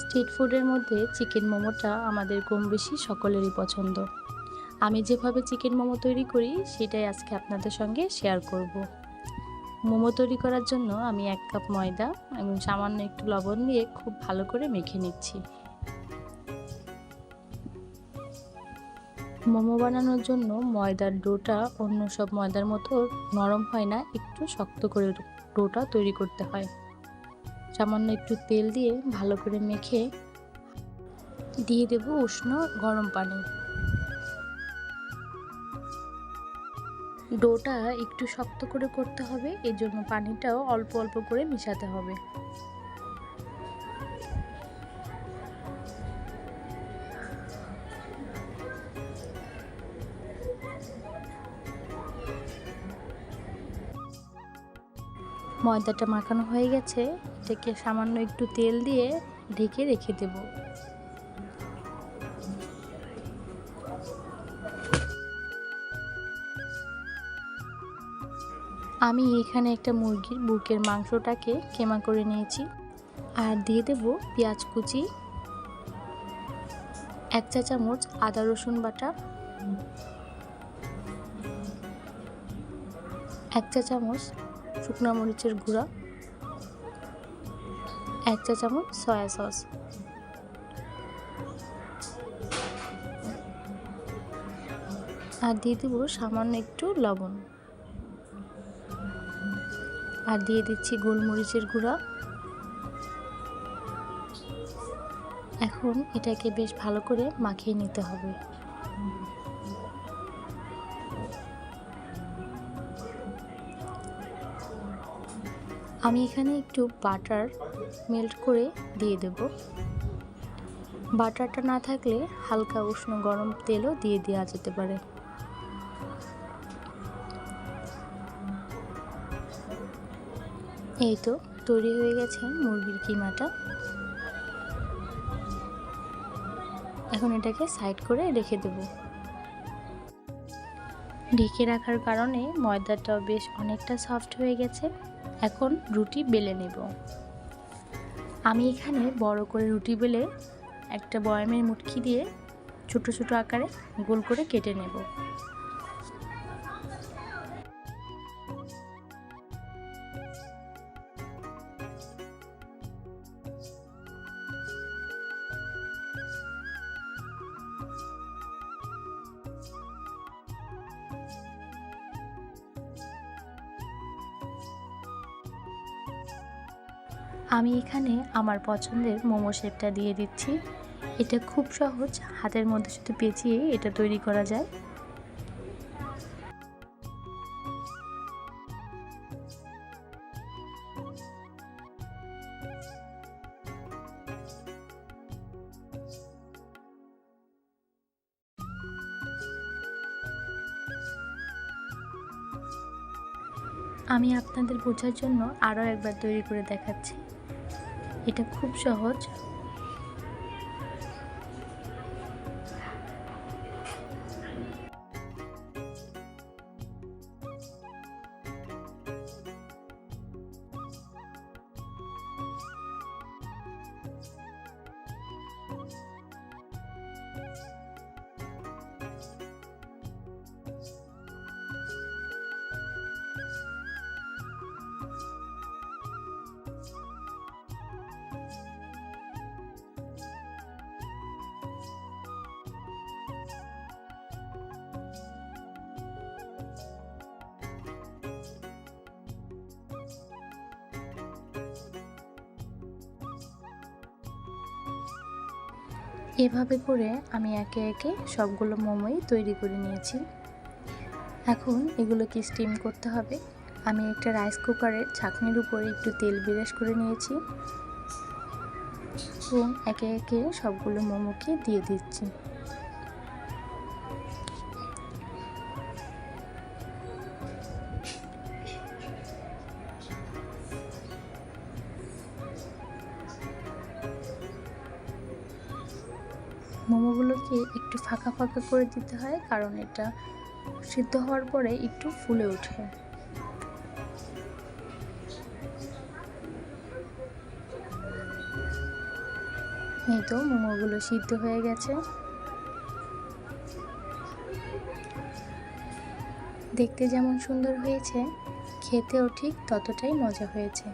Street ফুডের মধ্যে chicken মোমোটা আমাদের কম বেশি সকলেরই পছন্দ। আমি যেভাবে চিকেন মোমো তৈরি করি সেটাই আজকে আপনাদের সঙ্গে শেয়ার করব। মোমো তৈরি করার জন্য আমি 1 কাপ ময়দা এবং সামান্য একটু লবণ দিয়ে খুব ভালো করে মেখে নিচ্ছি। মোমো বানানোর জন্য ময়দার ডোটা অন্য সব ময়দার মতো নরম হয় না, একটু শক্ত করে ডোটা তৈরি করতে হয়। সামান্য একটু তেল দিয়ে ভালো করে মেখে দিয়ে দেব উষ্ণ গরম পানি। ডোটা একটু শক্ত করে করতে হবে, এর জন্য পানিটাও অল্প অল্প করে মেশাতে হবে। ময়দাটা মাখানো হয়ে গেছে, এটাকে সামান্য একটু তেল দিয়ে ঢেকে রেখে দেব। আমি এখানে একটা মুরগির বুকের মাংসটাকে কেমা করে নিয়েছি আর দিয়ে দেব পেঁয়াজ কুচি, 1 চা চামচ আদা রসুন বাটা, 1 চা চামচ শুকনো মরিচের গুঁড়া, 1 চা চামচ সয়া সস, আর দিয়ে দেব সামান্য একটু লবণ, আর দিয়ে দিচ্ছি গোলমরিচের গুঁড়া। এখন এটাকে বেশ ভালো করে মাখিয়ে নিতে হবে। আমি এখানে একটু বাটার মেল্ট করে দিয়ে দেব। বাটারটা না থাকলে হালকা উষ্ণ গরম তেলও দিয়ে দেওয়া যেতে পারে। এই তো তৈরি হয়ে গেছে মুরগির কিমাটা। এখন এটাকে সাইড করে রেখে দেব। ঢেকে রাখার কারণে ময়দাটাও বেশ অনেকটা সফট হয়ে গেছে। এখন রুটি বেলে নেব। আমি এখানে বড় করে রুটি বেলে একটা বয়ামের মুটকি দিয়ে ছোট ছোট আকারে গোল করে কেটে নেব। আমি এখানে আমার পছন্দের মোমো শেপটা দিয়ে দিচ্ছি। এটা খুব সহজ, হাতের মধ্যে শুধু পেঁচিয়ে এটা তৈরি করা যায়। আমি আপনাদের বোঝার জন্য আরও একবার তৈরি করে দেখাচ্ছি। এটা খুব সহজ। এভাবে করে আমি একে একে সবগুলো মোমোই তৈরি করে নিয়েছি। এখন এগুলোকে স্টিম করতে হবে। আমি একটা রাইস কুকারের ছাঁকনির উপরে একটু তেল ব্রাশ করে নিয়েছি এবং একে একে সবগুলো মোমোকে দিয়ে দিচ্ছি। মোমোগুলোকে একটু ফাঁকা ফাঁকা করে দিতে হয়, কারণ এটা সিদ্ধ হওয়ার পরে একটু ফুলে ওঠে। এই তো মোমোগুলো সিদ্ধ হয়ে গেছে। দেখতে যেমন সুন্দর হয়েছে, খেতেও ঠিক ততটাই মজা হয়েছে।